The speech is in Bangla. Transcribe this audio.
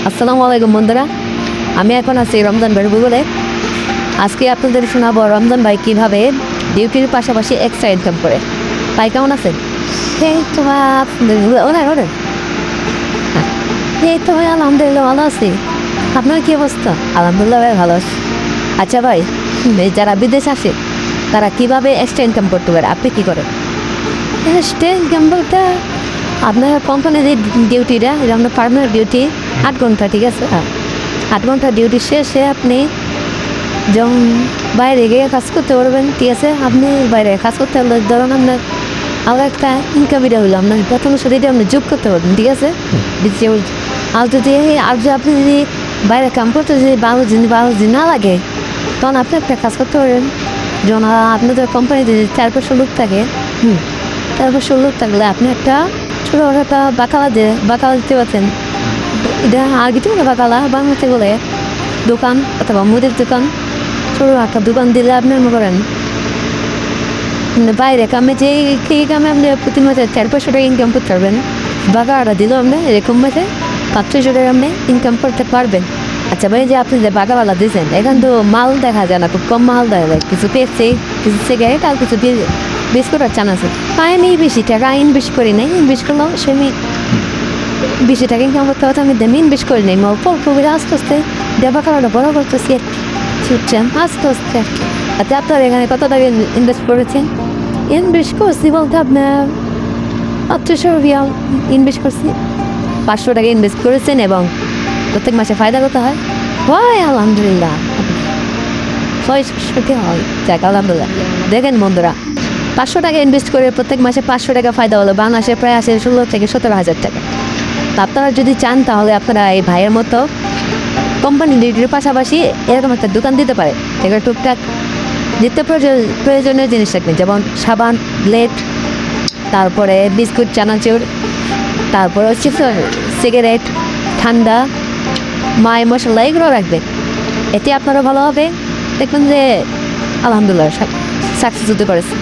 আসসালামু আলাইকুম বন্ধুরা, আমি এখন আছি রমজান ভাইয়ের বলে। আজকে আপনাদের শোনাবো রমজান ভাই কীভাবে ডিউটির পাশাপাশি এক্সট্রা ইনকাম করে। ভাই কেমন আছেন? এই তো ভাই ওদের এই তো ভাই আলহামদুলিল্লাহ ভালো আছি। আপনার কী অবস্থা? আলহামদুলিল্লাহ ভাই ভালো আছি। আচ্ছা ভাই, যারা বিদেশ আসে তারা কীভাবে এক্সট্রা ইনকাম করতে পারে, আপনি কী করেন? এক্সট্রা ইনকাম বলতে আপনার কোম্পানির যে ডিউটিটা, এটা আপনার পার্মানেন্ট ডিউটি 8 ঘন্টা, ঠিক আছে? 8 ঘন্টা ডিউটি শেষে আপনি যখন বাইরে গিয়ে কাজ করতে পারবেন, ঠিক আছে? আপনি বাইরে কাজ করতে হলে ধরুন আপনার আলাদা একটা ইনকাম এটা হলো আপনার বেতনের সাথে এটা আপনি যোগ করতে পারবেন, ঠিক আছে? আর যদি আপনি যদি বাইরে কাম করতে যদি 12 দিন না লাগে, তখন আপনি একটা কাজ করতে পারেন। যখন আপনাদের কোম্পানিতে যদি 4-5 লোক থাকে, 4-5 লোক থাকলে আপনি একটা ছোটো একটা বাকালা দিতে পারছেন। এটা আর কিছু না, বাকালা বাংলাতে বলে দোকান অথবা মুদির দোকান, ছোটো একটা দোকান দিলে আপনি মনে করেন বাইরে কামে যে কামে আপনি প্রতি মাসে 4-500 টাকা ইনকাম করতে পারবেন। বাকালাটা দিলেও আপনি এরকম মাসে 500 টাকা আপনি ইনকাম করতে পারবেন। আচ্ছা ভাই, যে আপনি যে বাকালাটা দিয়েছেন, এখান তো মাল দেখা যায় না, খুব কম মাল দেখা যায়, কিছু পেয়েছে, কিছু সিগারেট আর কিছু বিস্কুট আর চানা আছে। আমি বেশি টাকা ইনভেস্ট করি নাই, ইনভেস্ট করলাম সে আমি বেশি টাকা ইনকাম করতে হতো, আমি দামি ইনভেস্ট করি নাই। অল্প অল্প করে আস্তে আস্তে দেবা কারণে বড় করতেছি আর কি, ছুটছেন আস্তে আস্তে আর কি। আচ্ছা, আপনার এখানে কত টাকা ইনভেস্ট করেছেন? ইনভেস্ট করছি বলতে আপনার 800 রিয়াল ইনভেস্ট করছি। 500 টাকা ইনভেস্ট করেছেন এবং প্রত্যেক মাসে ফায়দা করতে হয়। আলহামদুলিল্লাহ, 600 হয়, যাক আলহামদুলিল্লাহ। দেখেন বন্ধুরা, 500 টাকা ইনভেস্ট করে প্রত্যেক মাসে 500 টাকা ফায়দা হলো, বাংলাদেশে প্রায় আসে 16 থেকে 17 হাজার টাকা। আপনারা যদি চান তাহলে আপনারা এই ভাইয়ের মতো কোম্পানি ডিউটির পাশাপাশি এরকম একটা দোকান দিতে পারে। এবার টুকটাক নিত্য প্রয়োজনীয় জিনিস রাখবেন, যেমন সাবান, ব্লেড, তারপরে বিস্কুট, চানাচুর, তারপরে হচ্ছে সিগারেট, ঠান্ডা, মায় মশলা, এগুলো রাখবেন। এতে আপনারা ভালো হবে, দেখবেন যে আলহামদুলিল্লাহ সাকসেস হতে পারেছে।